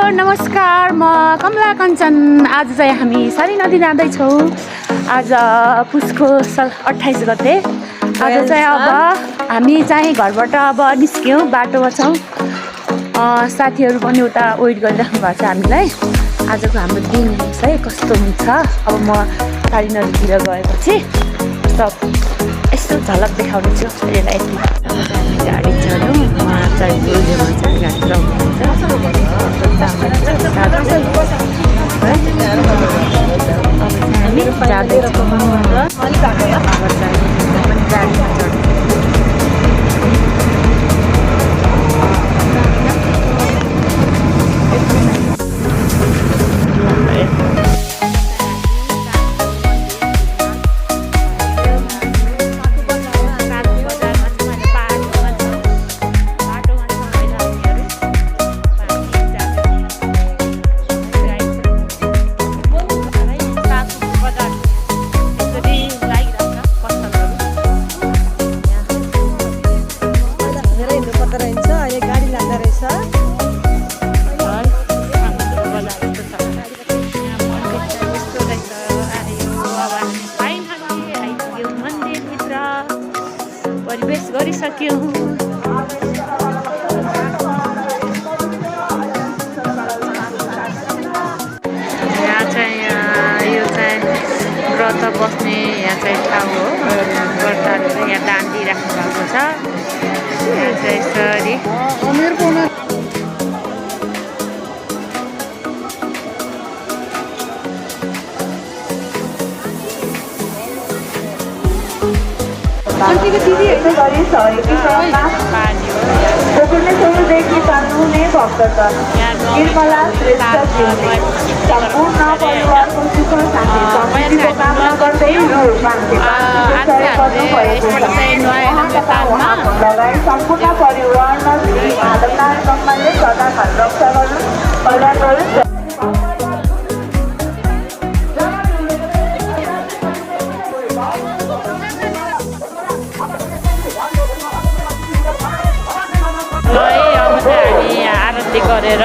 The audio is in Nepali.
नमस्कार, म कमला कञ्चन। आज चाहिँ हामी सारी नदी जाँदैछौँ। आज पुसको 28 गते। आज चाहिँ अब हामी चाहिँ घरबाट अब निस्क्यौँ, बाटोमा छौँ। साथीहरू पनि उता वेट गरिराख्नु भएको छ हामीलाई। आजको हाम्रो दिन चाहिँ कस्तो हुन्छ, अब म सारी नदीतिर गएपछि सब यस्तो झलक देखाउने छु यसलाई। हामी गाडी चढ्यौँ, उहाँ चाहिँ गुरुदेवमा चाहिँ गाडी चलाउनुहुन्छ। हामी जाँदैछौँ। परिवेश गरिसक्यौँ। यहाँ चाहिँ यो चाहिँ व्रत बस्ने यहाँ चाहिँ ठाउँ हो। व्रतहरू चाहिँ यहाँ दान दिइराख्नु भएको छ। यहाँ चाहिँ यसरी गोकर्णेश्वरदेखि पाल्नुहुने भक्तजन निर्मला श्रेष्ठज्यूले सम्पूर्ण परिवारको सुख शान्ति समृद्धिको कामना गर्दै यो गर्नुभएको छ। लगायत सम्पूर्ण परिवारमा श्री माधवनारायण ब्रह्माले सदा रक्षा गर्नु कल्याण गरोस्। आरती गरेर